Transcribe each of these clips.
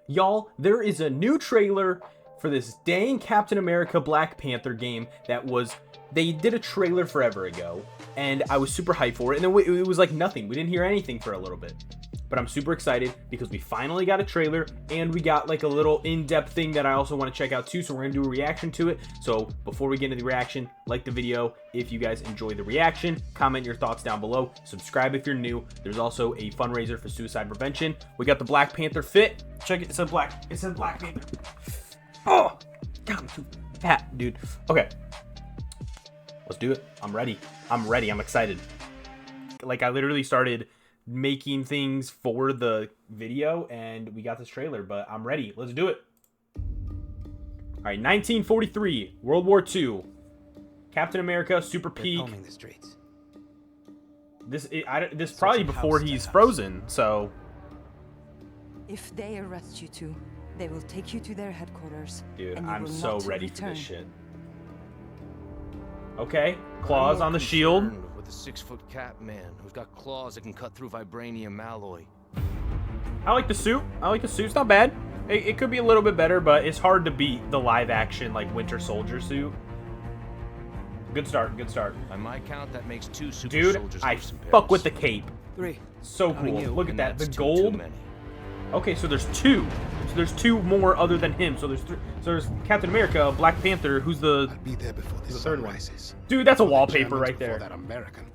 Y'all, there is a new trailer for this dang Captain America Black Panther game they did a trailer forever ago, and I was super hyped for it, and then it was like nothing. We didn't hear anything for a little bit. But I'm super excited because we finally got a trailer, and we got like a little in-depth thing that I also want to check out too, so we're going to do a reaction to it. So before we get into the reaction, like the video if you guys enjoy the reaction, comment your thoughts down below, subscribe if you're new. There's also a fundraiser for suicide prevention. We got the Black Panther fit. Check it, it says Black Panther. Oh, God, I'm too fat, dude. Okay, let's do it. I'm ready, I'm excited. Like, I literally started making things for the video and we got this trailer, but I'm ready. Let's do it. All right, 1943, World War II, Captain America, super peak. This probably before he's frozen, so. If they arrest you two, they will take you to their headquarters. Dude, I'm so ready for this shit. Okay, claws on the shield. The 6-foot Cap man who's got claws that can cut through vibranium alloy. I like the suit. It's not bad. It could be a little bit better, but it's hard to beat the live action like Winter Soldier suit. Good start. By my count, that makes 2 super dude, soldiers. I fuck with the cape. 3. So cool. Look at that. The Too gold. many. Okay, so there's 2. So there's 2 more other than him. So there's 3. So there's Captain America, Black Panther, who's the third one. Dude, that's a wallpaper right there.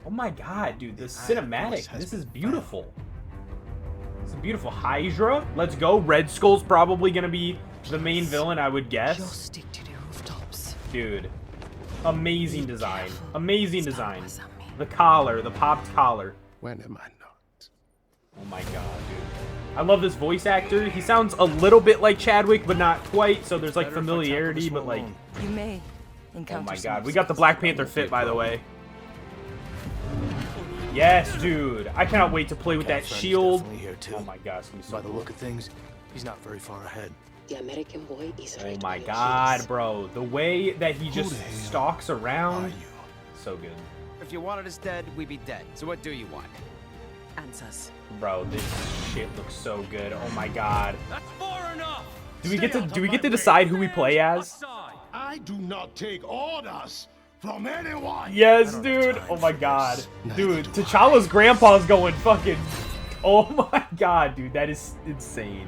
Oh my God, dude, the cinematic. This is beautiful. It's a beautiful Hydra. Let's go. Red Skull's probably gonna be the main villain, I would guess. Just stick to the rooftops. Dude, amazing design. Amazing design. The collar, the popped collar. When am I not? Oh my God, dude. I love this voice actor. He sounds a little bit like Chadwick, but not quite. So there's like familiarity, but like. You may Oh my God, we got the Black Panther fit, by the way. Yes, dude. I cannot wait to play with that shield. Oh my God, it's gonna be so By the look of things, he's not very far ahead. The American boy is oh my God, bro. The way that he just stalks around. So good. If you wanted us dead, we'd be dead. So what do you want? answers. Bro, this shit looks so good. Oh my God. That's far enough. Do we get to decide who we play as? I do not take orders from anyone. Yes, dude. Oh my God. Dude, T'Challa's grandpa's going fucking. Oh my God, dude. That is insane.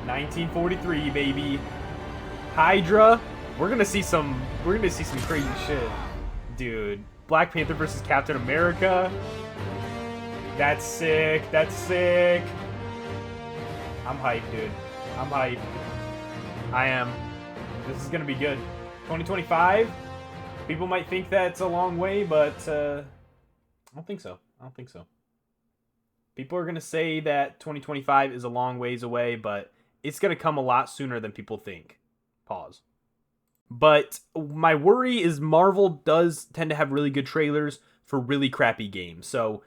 1943, baby. Hydra. We're gonna see some crazy shit. Dude. Black Panther versus Captain America. That's sick. That's sick. I'm hyped, dude. I'm hyped. I am. This is gonna be good. 2025. People might think that's a long way, but I don't think so. I don't think so. People are gonna say that 2025 is a long ways away, but it's gonna come a lot sooner than people think. Pause. But my worry is Marvel does tend to have really good trailers for really crappy games. So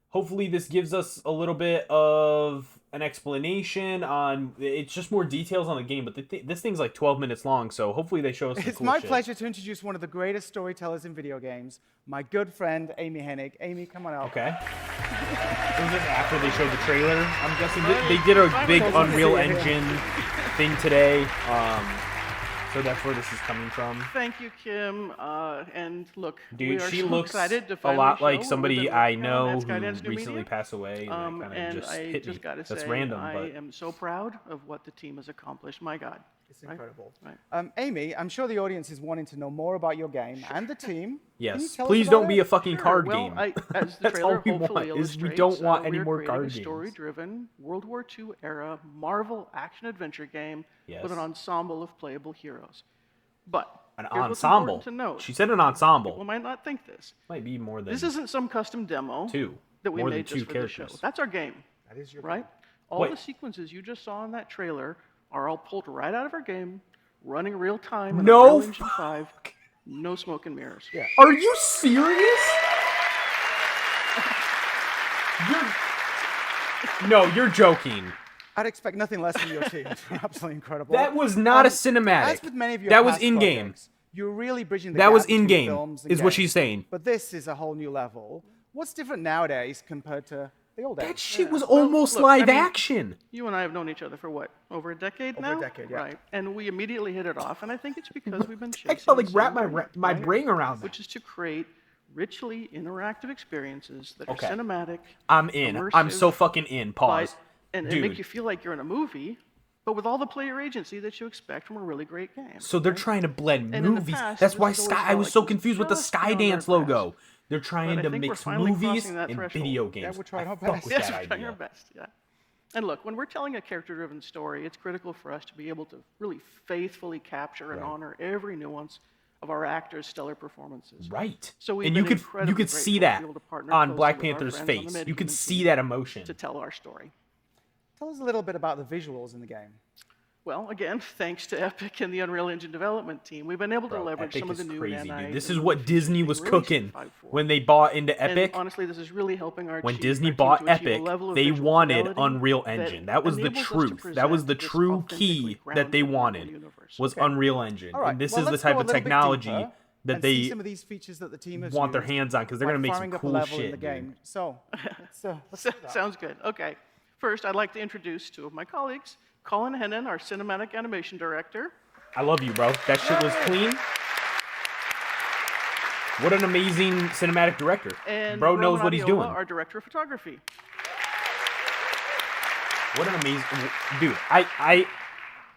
hopefully this gives us a little bit of an explanation on, it's just more details on the game, but this thing's like 12 minutes long, so hopefully they show us some It's cool my shit. pleasure to introduce one of the greatest storytellers in video games, my good friend, Amy Hennig. Amy, come on out. Okay. Was this after they showed the trailer? I'm guessing they did a big Unreal Engine thing today. So that's where this is coming from. Thank you, Kim. And look, dude, we are she so looks excited to a finally lot like show somebody with the I Skydance know who New recently Media. passed away. And that kind of just I hit me. just gotta That's say, random, I but am so proud of what the team has accomplished. My God. It's incredible. Right. Amy, I'm sure the audience is wanting to know more about your game and the team. Can you yes, tell us please about don't be it? a fucking card Well, game. as the That's trailer all we hopefully want. Is we illustrates, don't want any we are more creating card a games. story-driven World War II era Marvel action-adventure game Yes. with an ensemble of playable heroes. But An here's what's ensemble. important to note. She said an People ensemble. might not think this. Might be more than This isn't some custom demo two. that we More made than just two for the show. characters. That's our game. That is your right? All Wait. the sequences you just saw in that trailer are all pulled right out of our game, running real time in No Unreal Engine 5. No smoke and mirrors. Yeah. Are you serious? You're joking. I'd expect nothing less from your team. They're absolutely incredible. That was not a cinematic. As with many of your That was past in-game. projects, you're really bridging the That gap was between in-game, films and is what games. she's saying. But this is a whole new level. What's different nowadays compared to the old days. That shit was Well, almost look, I live mean, action. You and I have known each other for what, over a decade Over now? a decade, yeah. Right. And we immediately hit it off, and I think it's because we've been I chasing felt the like wrap same dream, my right? brain around that. Which is to create richly interactive experiences that Okay. are cinematic. I'm in. I'm immersive, so fucking in. Pause. and Dude. make you feel like you're in a movie, but with all the player agency that you expect from a really great game. So they're right? trying to blend And in the movies. past, That's this why has always Sky. I felt was like so it was confused with the just beyond our Skydance logo. grasp. They're trying But I to think we're mix finally movies crossing that and threshold. video Yeah, games. we're trying I our fuck best. with Yes, that we're trying our idea. best, yeah. And look, when we're telling a character-driven story, it's critical for us to be able to really faithfully capture and Right. honor every nuance of our actors' stellar performances. Right. So we've And been you could incredibly see grateful to that be able to partner on closely Black with our Panther's friends on the face. You could management see team that emotion. to tell our story. Tell us a little bit about the visuals in the game. Well, again, thanks to Epic and the Unreal Engine development team, we've been able to Bro, leverage Epic some of the is new crazy, nanite dude. This and is what features Disney being was released cooking in 5.4. when they bought into Epic. And honestly, this is really helping our When team Disney to bought achieve a Epic, level of they visual wanted fidelity Unreal that Engine. That was the enables us to truth. That was the present this true authentically key that they grounded wanted. universe. Was Unreal Engine. All right, And this well, is the let's type go a of little bit technology deeper that and see they some of these features that the team has want their used hands on because they're by gonna make some firing up a cool level shit, in the game. dude. So, let's do that. Sounds good. Okay. First, I'd like to introduce two of my colleagues. Colin Hennon, our cinematic animation director. I love you, bro. That shit was clean. What an amazing cinematic director. And Bro knows Roman what he's Adiola, doing. our director of photography. What an amazing dude.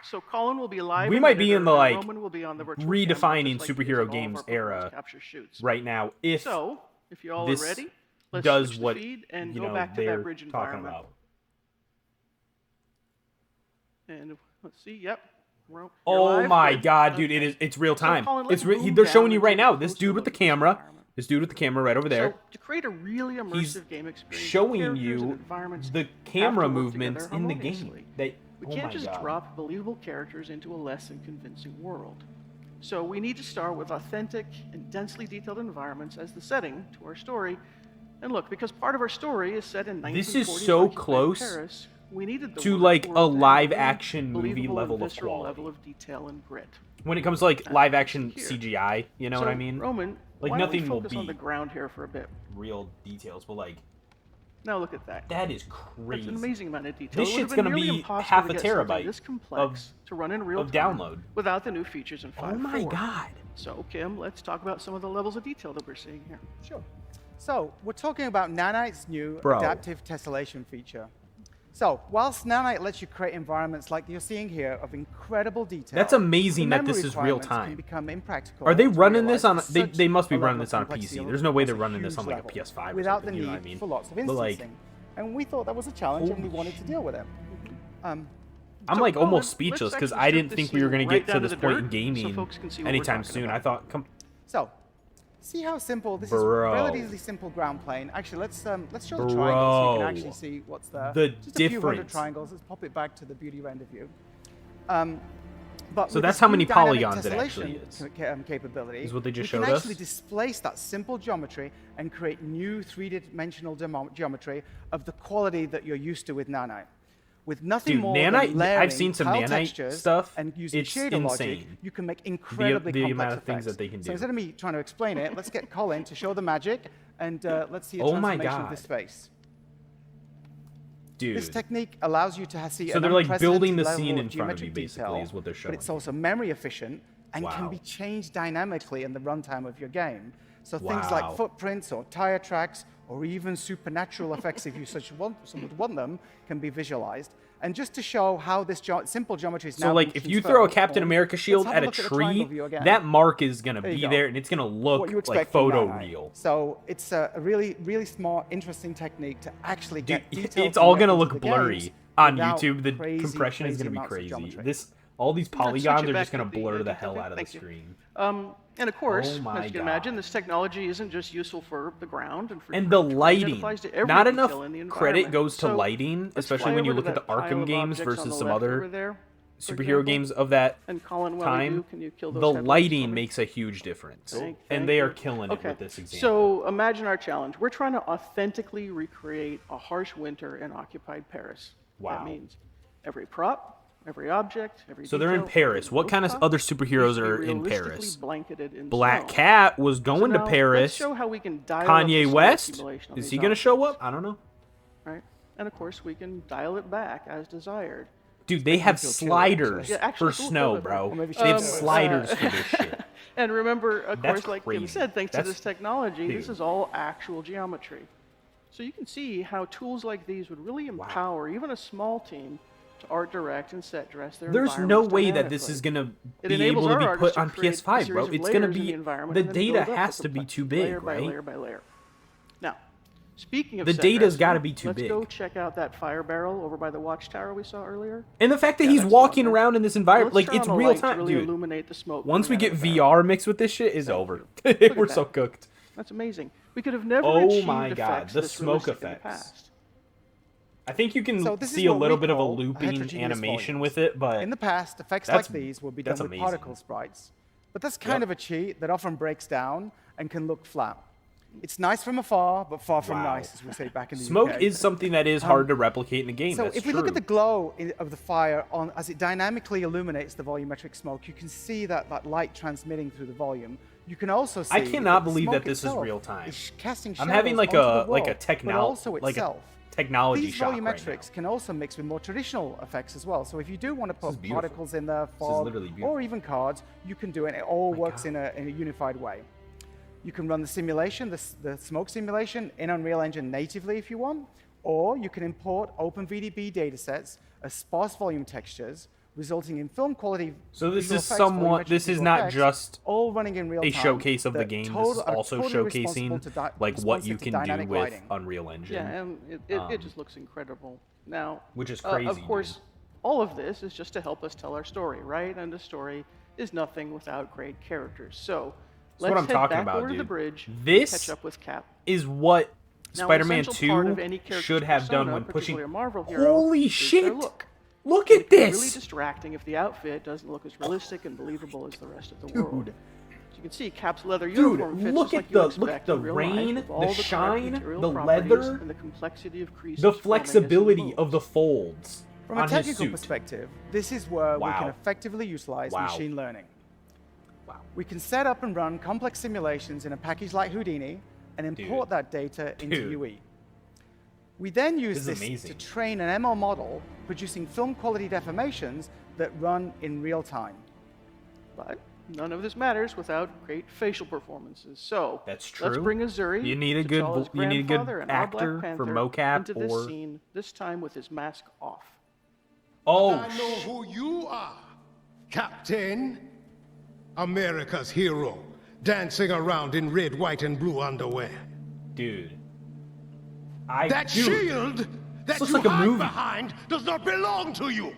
So Colin will be live. We and might be editor, in the, and like, Roman will be on the virtual redefining camera, just like he superhero does all of games our performance era capture shoots. right now. If So, if you all this are ready, let's does switch what the feed and you go know back to they're that bridge talking environment. about. And let's see. Yep. You're Oh live. my Good. god, dude! Okay. It's real time. Colin, It's let's move they're showing down you and right take a now. This closer dude with look the at this camera. environment. This dude with the camera right over there. So, to create a really immersive He's game experience, showing characters and you environments the have to camera work movements together in the harmoniously. game. They We oh can't my just god. drop believable characters into a less than convincing world. So we need to start with authentic and densely detailed environments as the setting to our story. And look, because part of our story is set in 1940s This is so occupied close Paris, we needed the to, world like, to a have really live-action movie believable level and of visceral quality. level of detail and grit. When it comes to like live action here. CGI, you know so, what I mean? Roman, Like, why don't we nothing will focus on be- the ground here for a bit. Real details, but like Now look at that. that is That's crazy. an amazing amount of detail. This It would have shit's been gonna nearly be impossible half to a get something terabyte this complex to run in real of time download. without the new features in 5.4. Oh my god. So, Kim, let's talk about some of the levels of detail that we're seeing here. Sure. So, we're talking about Nanite's new Bro. adaptive tessellation feature. So, whilst Nanite lets you create environments like you're seeing here of incredible detail, That's amazing the that this memory is real requirements can time. become impractical Are they to running this realize on? They, such they must be a level running of this on a complexity PC. There's no way they're across a running this on huge like a level PS5 or without something. the You know need what I mean? for lots of But, instancing. like, And we thought that was a challenge, and we holy wanted to deal with it. I'm So, like Colin, almost let's speechless because actually I strip didn't this think we were scene gonna right get to down this the point in dirt gaming so folks can see what we're anytime talking soon. about. I thought, come, So, see how simple this Bro. is? Relatively simple ground plane. Actually, let's show the triangle so you Bro. can actually see what's there. The Just a few hundred difference. triangles. Let's pop it back to the beauty render view. But So with that's this how new many dynamic polygons it actually tessellation is. Capability, Is what they just we showed can us? actually displace that simple geometry and create new three-dimensional geometry of the quality that you're used to with Nanite. With nothing Dude, more Nanite- than layering I've seen some tile Nanite textures stuff. and using It's shader logic, insane. you can make incredibly the complex amount of effects. things that they can So do. instead of me trying to explain it, let's get Colin to show the magic, and let's see a Oh my transformation of God. this face. dude. This technique allows you to see So an they're, like, unprecedented building the level scene of in front of you, geometric basically, detail, is what they're But it's showing. also memory efficient and can Wow. be changed dynamically in the runtime of your game. So things like Wow. footprints or tire tracks or even supernatural effects, if you would want them, can be visualized. And just to show how this simple geometry is So now like, being if you transferred throw a on the Captain phone, America let's shield have at a look the triangle tree, view again. that mark is gonna There you be go. there, and it's gonna What look you like expect from photo Nanite. real. So it's a really, really smart, interesting technique to actually Dude, get detailed it's all gonna connections look to the blurry games on without YouTube. The crazy, compression is crazy gonna be amounts of crazy. geometry. All these Let's switch polygons it are back just gonna to the blur the detail hell thing. out of the Thank you. screen. And of course, Oh my as you can God. imagine, this technology isn't just useful for the ground and for And the terrain, it lighting. applies to every Not enough detail in the credit environment. goes to So, lighting, let's especially fly when you over look to at the that pile Arkham of games objects on versus the some left other over there, for superhero example. games of that And Colin, while time. you do, can you kill those The headlights for lighting me? makes a huge difference, Thank and they you. are killing it Okay, with this example. so imagine our challenge. We're trying to authentically recreate a harsh winter in occupied Paris. Wow. That means every prop, every object, every So they're in detail, Paris. every What kind of rooftop other needs superheroes to be are in realistically Paris? blanketed in Black snow. Cat was So going to now, Paris. Let's show how we can dial up the Kanye snow West? accumulation on Is these he going to show objects. up? I don't know. right? And of course, we can dial it back as desired. Dude, they have sliders Yeah, actually, for cool, snow, cool, bro. maybe They have she- sliders for this shit. And remember, of That's course, like crazy. Kim said, thanks to That's- this technology, this dude. is all actual geometry. So you can see how tools like these would really empower even a small team to art direct and set dress their There's no environments way that this dynamically. is gonna It be enables able to our be artists put on create a PS5, bro. series of It's gonna layers in be environment the and then data build up has the to be too complexity big, layer by right? layer by layer. Now, speaking of The set data's dressing, gotta be too let's big. go check out that fire barrel over by the watchtower we saw earlier. And the fact that Yeah, he's that's the one walking there. around in this environment, Let's like turn it's on the real light to time, really dude. illuminate the smoke Once we coming get out of the barrel. VR mixed with this shit, it's over. Look We're at so that. cooked. That's amazing. We could have never Oh achieved my God, effects the this smoke realistic in the effects. past. I think you can So this is see a what we little bit of a call looping heterogeneous animation volumes. with it, but In the past, effects like that's- these would be done that's with amazing. particle sprites. But that's kind of a cheat that often breaks down and can look flat. It's nice from afar, but far from Wow. nice, as we say back in the smoke UK. is something that is hard to replicate in a game. So That's if we true. look at the glow of the fire as it dynamically illuminates the volumetric smoke, you can see that light transmitting through the volume. You can also see I cannot the believe smoke that this is itself real time. is casting I'm shadows having like onto a the like wall, a but also itself. technology These shock right volumetrics now. can also mix with more traditional effects as well. So if you do want to is put beautiful. particles in there, is fog, literally beautiful. or even cards, you can do it. It all my works God. in a unified way. You can run the simulation, the smoke simulation, in Unreal Engine natively if you want, or you can import OpenVDB datasets as sparse volume textures, resulting in film quality. So this visual is effects, somewhat. volumetric This is visual not effects, just all running in real a time showcase of the that game. This is are also totally responsible showcasing to like what you responsive to can do dynamic with lighting. Unreal Engine. Yeah, and it just looks incredible. Now, Which is of crazy, course, dude. all of this is just to help us tell our story, right? And the story is nothing without great characters. So That's let's what I'm head talking back about, over to the dude. bridge, This catch up with Cap. Is what Now, an Spider-Man essential part of 2 any character's should have done persona, when pushing. particularly a Marvel hero, Holy is shit! their look. Look It at can be really this, distracting if the outfit doesn't look as realistic and believable as the rest of the world. dude. As you can see, Cap's leather Dude, uniform fits look just at like you the- expect look at the in real life, rain, with all the correct shine, material the properties leather, and the complexity of creases The forming as it flexibility moves. of the folds From on a technical his suit. perspective, this is where we can Wow. effectively utilize Wow. machine learning. Wow. We can set up and run complex simulations in a package like Houdini and import that data into Dude. UE. We then use This is this amazing. to train an ML model, producing film quality deformations that run in real time. But none of this matters without great facial performances. So That's let's true. bring Azuri, You need a good T'Challa's you need a good grandfather and our Black actor for Panther mocap into this or scene, this time with his mask off. oh I know who you are, Captain. America's hero, dancing around in red, white, and blue underwear. dude. That dude, shield that looks you like a hide movie. behind does not belong to you.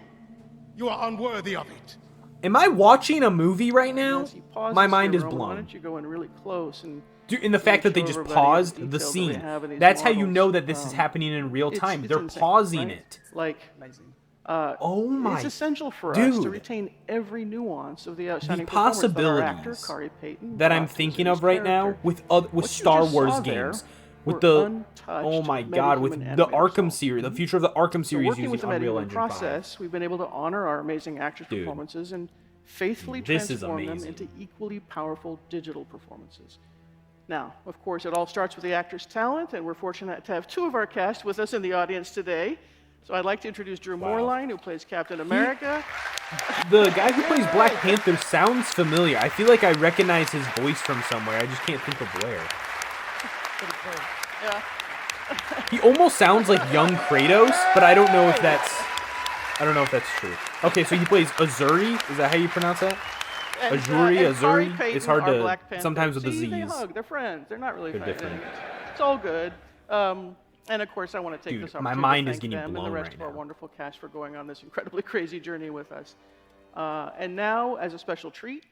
You are unworthy of it. Am I watching a movie right now? As he pauses My mind here, is Roman, Why blown. don't you go in really close and Dude, and the really fact that they show just everybody paused the the details that we scene. have in these That's how you models. know that this is Um, happening in real it's- time. it's They're insane, pausing right? it. Like, Amazing. Oh my It's essential for us to dude. retain every nuance of the outstanding The performance that our actor, possibilities Kari Payton, that I'm brought to thinking his of right now character. with What you Star just Wars saw there games, with were the untouched oh my god, with metahuman the animators Arkham all. series, the future of the Arkham So series working with using the Unreal editing Engine 5. process, we've been able to honor our amazing actors' Dude. performances and faithfully This is transform them amazing. into equally powerful digital performances. Now, of course, it all starts with the actor's talent, and we're fortunate to have two of our cast with us in the audience today. So I'd like to introduce Drew Moorline, who plays Captain America. The guy who plays Black Panther sounds familiar. I feel like I recognize his voice from somewhere. I just can't think of where. Yeah. He almost sounds like young Kratos, but I don't know if that's true. Okay, so he plays Azuri. Is that how you pronounce that? And, Azuri, and Kari Azuri? Payton, It's hard our to- Black Panther. sometimes with the See, they Zs. hug. They're friends. They're not really They're friends. different. It's all good. And of course, I want to take Dude, this my opportunity mind to is thank getting them and the blown rest right of our now. wonderful cast for going on this incredibly crazy journey with us. And now, as a special treat,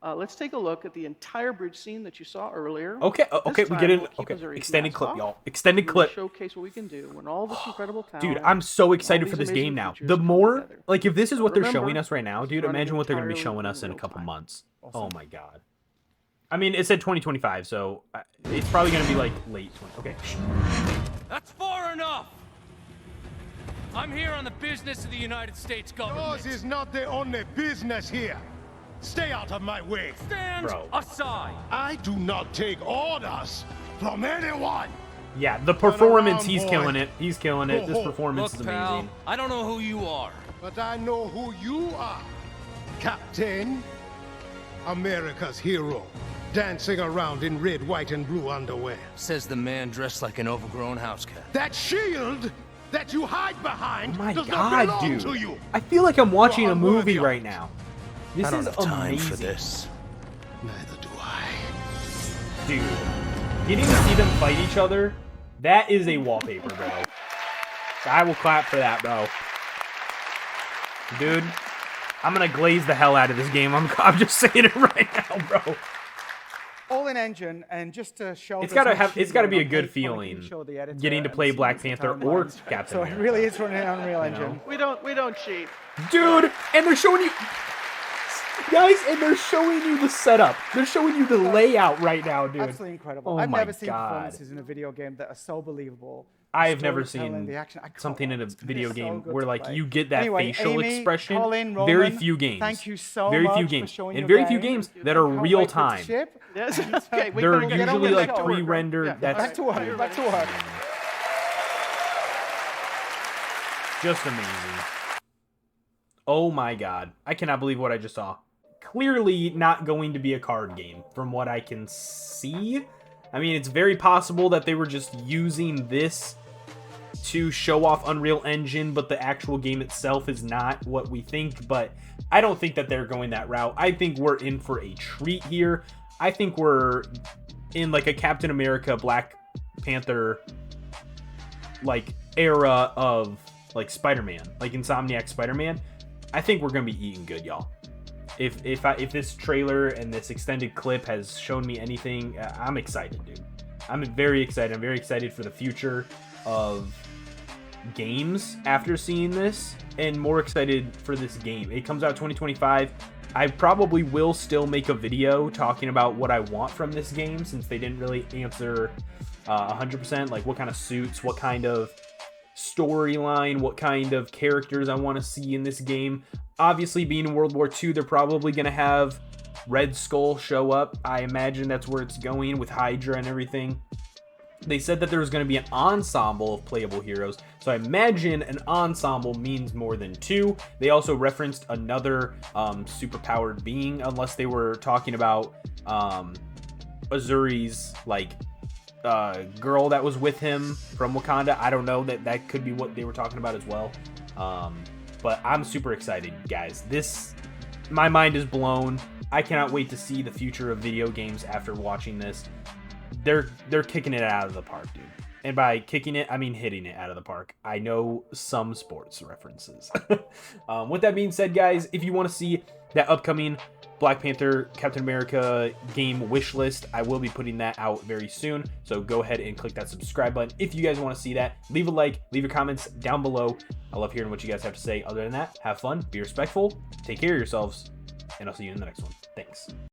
let's take a look at the entire bridge scene that you saw earlier. Okay, This okay, we time, get in. we'll keep Okay, Azuri's extended mask clip, off, y'all. Extended really clip. Showcase what we can do when all this incredible talent. Dude, I'm so and excited all for these this game amazing now. features The come more, together. like, if this is what they're Remember, showing us right now, dude, it's running imagine what they're going to be entirely showing us in a real couple time. months. Oh my god. I mean, it said 2025, so it's probably going to be like late 20. Okay. That's far enough! I'm here on the business of the United States government. Yours is not the only business here. Stay out of my way. Stand Bro. aside! I do not take orders from anyone. Yeah, the performance, around, he's boy. killing it. He's killing it. This Go home. performance Look, is pal, amazing. I don't know who you are. But I know who you are. Captain, America's hero, dancing around in red, white, and blue underwear. Says the man dressed like an overgrown house cat. That shield that you hide behind Oh my does not god, belong dude. to you. I feel like I'm watching You're a movie unworthy of right it. now. This I don't is have time amazing. for this. Neither do I. Dude, getting to see them fight each other, that is a wallpaper, bro. I will clap for that, bro. Dude, I'm gonna glaze the hell out of this game. I'm just saying it right now, bro. All in engine, and just to show It's there's gotta no have. It's gotta be a cheating good on paper, you feeling can show the editor getting to and play see Black it's the Panther or timelines. Captain So it America. really is running on Unreal Engine. We don't cheat. Dude, and they're showing you, guys, and they're showing you the setup. They're showing you the layout right now, dude. Absolutely incredible. Oh I've my never seen God. performances in a video game that are so believable. I The have never storytelling, seen the action, I can't something in a wait. It's gonna video be so game good where to like play. you get that Anyway, facial Amy, expression. Colin, Very Roman, few games. thank you so very much few for games. showing And your very few game. games that are I can't real wait for it to time. ship. Yes. Okay. We They're better get on usually with like the show. pre-rendered. Yeah. That's Back to work. Back to work. just amazing. Oh my god. I cannot believe what I just saw. Clearly not going to be a card game from what I can see. I mean, it's very possible that they were just using this to show off Unreal Engine, but the actual game itself is not what we think. But I don't think that they're going that route. I think we're in for a treat here. I think we're in like a Captain America, Black Panther like era of like Spider-Man, like Insomniac Spider-Man. I think we're gonna be eating good, y'all. If this trailer and this extended clip has shown me anything, I'm excited, dude. I'm very excited. I'm very excited for the future of games after seeing this, and more excited for this game. It comes out 2025. I probably will still make a video talking about what I want from this game, since they didn't really answer 100%, like what kind of suits, what kind of storyline, what kind of characters I want to see in this game. Obviously, being in World War II, they're probably going to have Red Skull show up. I imagine that's where it's going with Hydra and everything. They said that there was going to be an ensemble of playable heroes, so I imagine an ensemble means more than two. They also referenced another superpowered being, unless they were talking about Azuri's like girl that was with him from Wakanda. I don't know, that could be what they were talking about as well. But I'm super excited, guys. My mind is blown. I cannot wait to see the future of video games after watching this. They're kicking it out of the park, dude. And by kicking it, I mean hitting it out of the park. I know some sports references. With that being said, guys, if you want to see that upcoming Black Panther, Captain America game wish list, I will be putting that out very soon. So go ahead and click that subscribe button if you guys want to see that. Leave a like, leave your comments down below. I love hearing what you guys have to say. Other than that, have fun, be respectful, take care of yourselves, and I'll see you in the next one. Thanks.